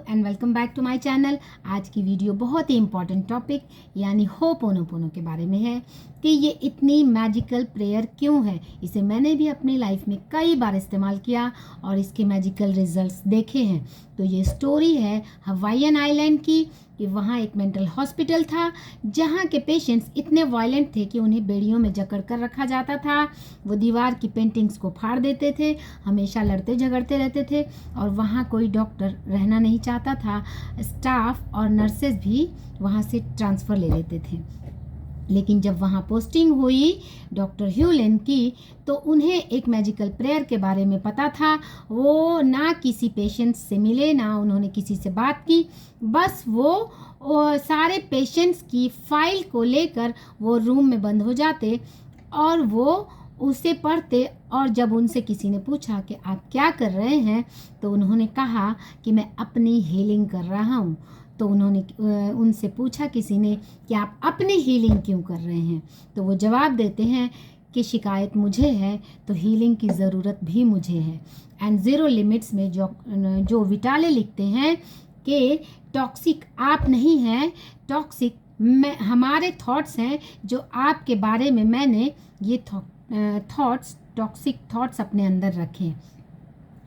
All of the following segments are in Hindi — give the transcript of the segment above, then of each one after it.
And welcome back to my channel. आज की वीडियो बहुत ही इंपॉर्टेंट टॉपिक यानी होपोनोपोनो के बारे में है कि ये इतनी मैजिकल प्रेयर क्यों है। इसे मैंने भी अपनी लाइफ में कई बार इस्तेमाल किया और इसके मैजिकल रिजल्ट्स देखे हैं। तो ये स्टोरी है हवाईयन आइलैंड की कि वहाँ एक मेंटल हॉस्पिटल था जहाँ के पेशेंट्स इतने वायलेंट थे कि उन्हें बेड़ियों में जकड़ कर रखा जाता था। वो दीवार की पेंटिंग्स को फाड़ देते थे, हमेशा लड़ते झगड़ते रहते थे और वहाँ कोई डॉक्टर रहना नहीं चाहता था। स्टाफ और नर्सेज भी वहाँ से ट्रांसफ़र ले लेते थे। लेकिन जब वहाँ पोस्टिंग हुई डॉक्टर ह्यूलेन की तो उन्हें एक मैजिकल प्रेयर के बारे में पता था। वो ना किसी पेशेंट से मिले, ना उन्होंने किसी से बात की, बस वो सारे पेशेंट्स की फाइल को लेकर वो रूम में बंद हो जाते और वो उसे पढ़ते। और जब उनसे किसी ने पूछा कि आप क्या कर रहे हैं तो उन्होंने कहा कि मैं अपनी हीलिंग कर रहा हूँ। तो उन्होंने उनसे पूछा किसी ने कि आप अपनी हीलिंग क्यों कर रहे हैं, तो वो जवाब देते हैं कि शिकायत मुझे है तो हीलिंग की ज़रूरत भी मुझे है। एंड ज़ीरो लिमिट्स में जो विटाले लिखते हैं कि टॉक्सिक आप नहीं हैं, टॉक्सिक हमारे थॉट्स हैं जो आपके बारे में मैंने ये टॉक्सिक थॉट्स अपने अंदर रखे।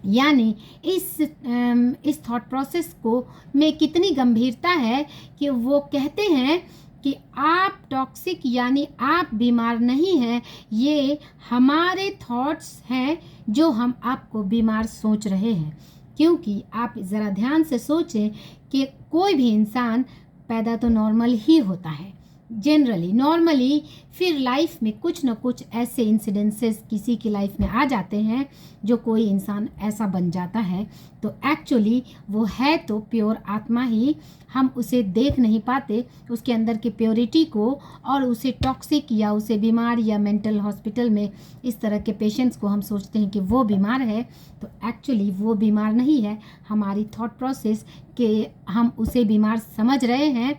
यानी इस थॉट प्रोसेस को में कितनी गंभीरता है कि वो कहते हैं कि आप टॉक्सिक यानी आप बीमार नहीं हैं, ये हमारे थॉट्स हैं जो हम आपको बीमार सोच रहे हैं। क्योंकि आप ज़रा ध्यान से सोचें कि कोई भी इंसान पैदा तो नॉर्मल ही होता है जनरली नॉर्मली, फिर लाइफ में कुछ न कुछ ऐसे इंसिडेंसेस किसी की लाइफ में आ जाते हैं जो कोई इंसान ऐसा बन जाता है। तो एक्चुअली वो है तो प्योर आत्मा ही, हम उसे देख नहीं पाते उसके अंदर की प्योरिटी को, और उसे टॉक्सिक या उसे बीमार या मेंटल हॉस्पिटल में इस तरह के पेशेंट्स को हम सोचते हैं कि वो बीमार है, तो एक्चुअली वो बीमार नहीं है। हमारी थॉट प्रोसेस के हम उसे बीमार समझ रहे हैं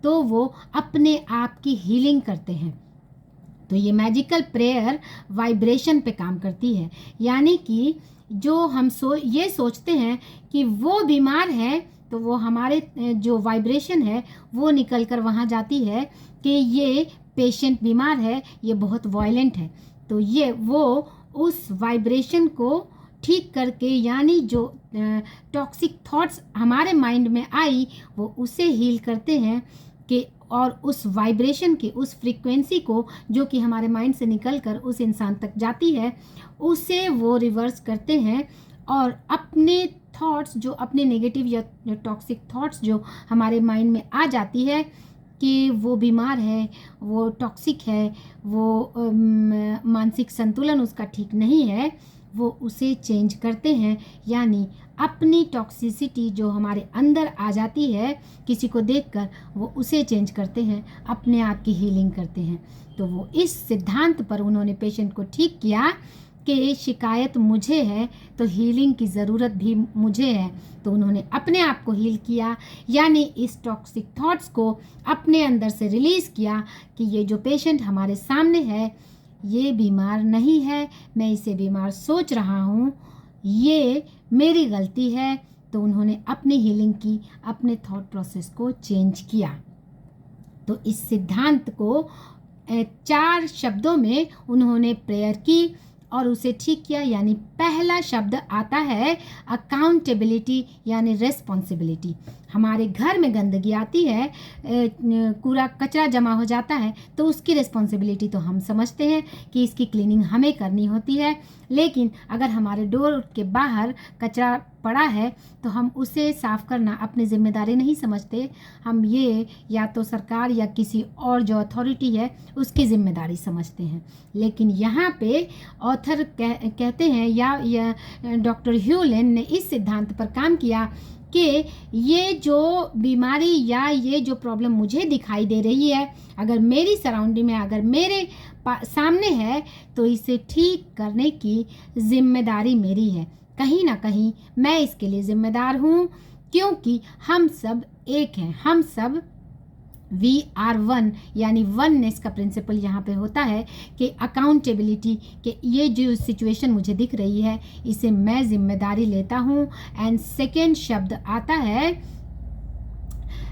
तो वो अपने आप की हीलिंग करते हैं। तो ये मैजिकल प्रेयर वाइब्रेशन पे काम करती है, यानी कि जो हम ये सोचते हैं कि वो बीमार है तो वो हमारे जो वाइब्रेशन है वो निकल कर वहाँ जाती है कि ये पेशेंट बीमार है, ये बहुत वायलेंट है। तो ये वो उस वाइब्रेशन को ठीक करके, यानी जो टॉक्सिक थॉट्स हमारे माइंड में आई वो उसे हील करते हैं कि और उस वाइब्रेशन की उस फ्रीक्वेंसी को जो कि हमारे माइंड से निकलकर उस इंसान तक जाती है उसे वो रिवर्स करते हैं। और अपने थॉट्स जो अपने नेगेटिव या टॉक्सिक थॉट्स जो हमारे माइंड में आ जाती है कि वो बीमार है, वो टॉक्सिक है, वो मानसिक संतुलन उसका ठीक नहीं है, वो उसे चेंज करते हैं। यानी अपनी टॉक्सिसिटी जो हमारे अंदर आ जाती है किसी को देखकर वो उसे चेंज करते हैं, अपने आप की हीलिंग करते हैं। तो वो इस सिद्धांत पर उन्होंने पेशेंट को ठीक किया कि शिकायत मुझे है तो हीलिंग की ज़रूरत भी मुझे है। तो उन्होंने अपने आप को हील किया, यानी इस टॉक्सिक थॉट्स को अपने अंदर से रिलीज़ किया कि ये जो पेशेंट हमारे सामने है ये बीमार नहीं है, मैं इसे बीमार सोच रहा हूँ, ये मेरी गलती है। तो उन्होंने अपनी हीलिंग की, अपने थॉट प्रोसेस को चेंज किया। तो इस सिद्धांत को 4 शब्दों में उन्होंने प्रेयर की और उसे ठीक किया। यानी पहला शब्द आता है अकाउंटेबिलिटी यानी रेस्पॉन्सिबिलिटी। हमारे घर में गंदगी आती है, कूड़ा कचरा जमा हो जाता है तो उसकी रिस्पॉन्सिबिलिटी तो हम समझते हैं कि इसकी क्लीनिंग हमें करनी होती है। लेकिन अगर हमारे डोर के बाहर कचरा पड़ा है तो हम उसे साफ़ करना अपनी जिम्मेदारी नहीं समझते, हम ये या तो सरकार या किसी और जो अथॉरिटी है उसकी ज़िम्मेदारी समझते हैं। लेकिन यहाँ पे ऑथर कहते हैं या डॉक्टर ह्यूलेन ने इस सिद्धांत पर काम किया कि ये जो बीमारी या ये जो प्रॉब्लम मुझे दिखाई दे रही है, अगर मेरी सराउंडिंग में, अगर मेरे सामने है तो इसे ठीक करने की जिम्मेदारी मेरी है। कहीं ना कहीं मैं इसके लिए ज़िम्मेदार हूँ, क्योंकि हम सब एक हैं, हम सब वी आर वन, यानी वननेस का प्रिंसिपल यहाँ पे होता है कि अकाउंटेबिलिटी, कि ये जो सिचुएशन मुझे दिख रही है इसे मैं जिम्मेदारी लेता हूँ। एंड सेकेंड शब्द आता है,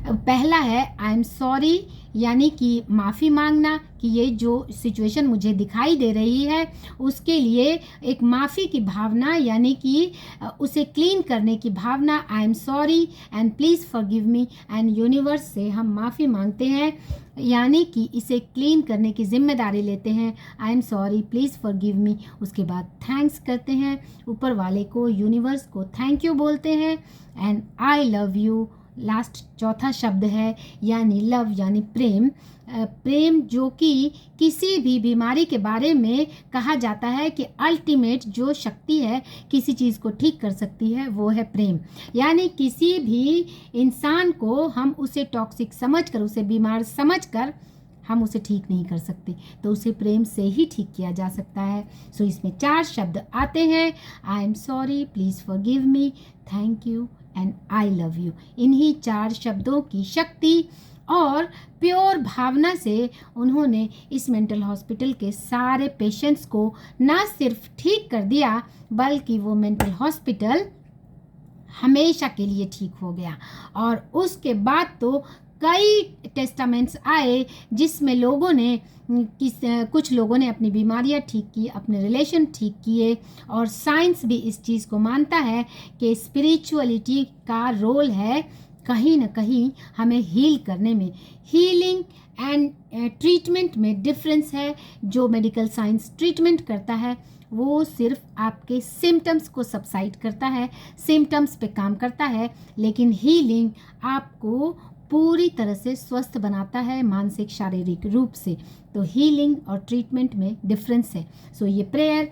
पहला है आई एम सॉरी, यानी कि माफ़ी मांगना, कि ये जो सिचुएशन मुझे दिखाई दे रही है उसके लिए एक माफ़ी की भावना, यानी कि उसे क्लीन करने की भावना, I am sorry and please forgive me. And universe से हम माफ़ी मांगते हैं, यानी कि इसे क्लीन करने की जिम्मेदारी लेते हैं, आई एम सॉरी प्लीज़ फॉरगिव मी। उसके बाद थैंक्स करते हैं ऊपर वाले को, यूनिवर्स को थैंक यू बोलते हैं। And I love you last चौथा शब्द है, यानी लव, यानी प्रेम। प्रेम जो कि किसी भी बीमारी के बारे में कहा जाता है कि अल्टीमेट जो शक्ति है किसी चीज़ को ठीक कर सकती है वो है प्रेम। यानी किसी भी इंसान को हम उसे टॉक्सिक समझकर, उसे बीमार समझकर हम उसे ठीक नहीं कर सकते, तो उसे प्रेम से ही ठीक किया जा सकता है। सो इसमें 4 शब्द आते हैं, आई am sorry, please forgive me, thank you and I love you. इन्हीं 4 शब्दों की शक्ति और प्योर भावना से उन्होंने इस मेंटल हॉस्पिटल के सारे पेशेंट्स को ना सिर्फ ठीक कर दिया, बल्कि वो मेंटल हॉस्पिटल हमेशा के लिए ठीक हो गया। और उसके बाद तो कई टेस्टामेंट्स आए जिसमें लोगों ने कुछ लोगों ने अपनी बीमारियां ठीक की, अपने रिलेशन ठीक किए। और साइंस भी इस चीज़ को मानता है कि स्पिरिचुअलिटी का रोल है कहीं ना कहीं हमें हील करने में। हीलिंग एंड ट्रीटमेंट में डिफरेंस है। जो मेडिकल साइंस ट्रीटमेंट करता है वो सिर्फ आपके सिम्टम्स को सबसाइड करता है, सिम्टम्स पे काम करता है, लेकिन हीलिंग आपको पूरी तरह से स्वस्थ बनाता है मानसिक शारीरिक रूप से। तो हीलिंग और ट्रीटमेंट में डिफरेंस है। सो ये प्रेयर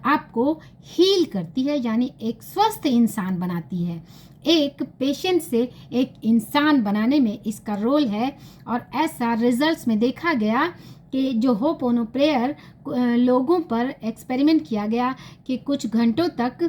आपको हील करती है, यानी एक स्वस्थ इंसान बनाती है। एक पेशेंट से एक इंसान बनाने में इसका रोल है। और ऐसा रिजल्ट्स में देखा गया कि जो होपोनो प्रेयर लोगों पर एक्सपेरिमेंट किया गया कि कुछ घंटों तक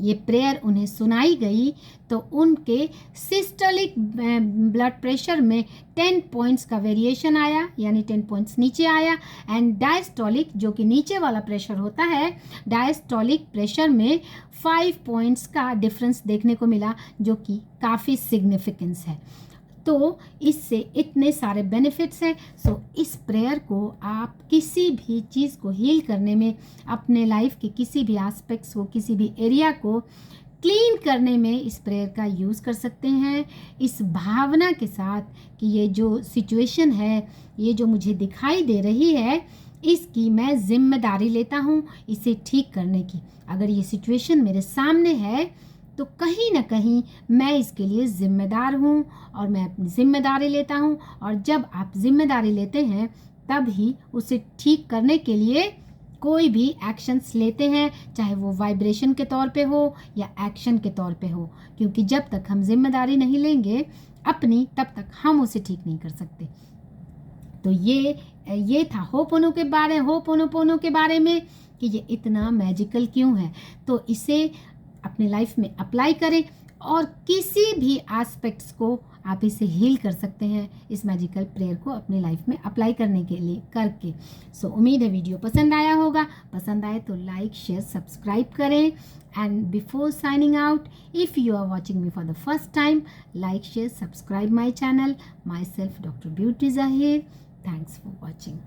ये प्रेयर उन्हें सुनाई गई तो उनके सिस्टोलिक ब्लड प्रेशर में 10 पॉइंट्स का वेरिएशन आया, यानी 10 पॉइंट्स नीचे आया। एंड डायस्टोलिक, जो कि नीचे वाला प्रेशर होता है, डायस्टोलिक प्रेशर में 5 पॉइंट्स का डिफरेंस देखने को मिला, जो कि काफ़ी सिग्निफिकेंस है। तो इससे इतने सारे बेनिफिट्स हैं। सो इस प्रेयर को आप किसी भी चीज़ को हील करने में, अपने लाइफ के किसी भी एस्पेक्ट्स को, किसी भी एरिया को क्लीन करने में इस प्रेयर का यूज़ कर सकते हैं, इस भावना के साथ कि ये जो सिचुएशन है, ये जो मुझे दिखाई दे रही है, इसकी मैं जिम्मेदारी लेता हूँ इसे ठीक करने की। अगर ये सिचुएशन मेरे सामने है तो कहीं ना कहीं मैं इसके लिए ज़िम्मेदार हूँ और मैं अपनी ज़िम्मेदारी लेता हूँ। और जब आप ज़िम्मेदारी लेते हैं तब ही उसे ठीक करने के लिए कोई भी एक्शंस लेते हैं, चाहे वो वाइब्रेशन के तौर पे हो या एक्शन के तौर पे हो, क्योंकि जब तक हम जिम्मेदारी नहीं लेंगे अपनी, तब तक हम उसे ठीक नहीं कर सकते। तो ये था होपोनोपोनो के बारे में कि ये इतना मैजिकल क्यों है। तो इसे अपने लाइफ में अप्लाई करें और किसी भी एस्पेक्ट्स को आप इसे हील कर सकते हैं इस मैजिकल प्रेयर को अपनी लाइफ में अप्लाई करने के लिए करके। सो उम्मीद है वीडियो पसंद आया होगा। पसंद आए तो लाइक, शेयर, सब्सक्राइब करें। And before signing out, if you are watching me for the first time, like, share, subscribe my channel. Myself doctor beauty Zahir. Thanks for watching.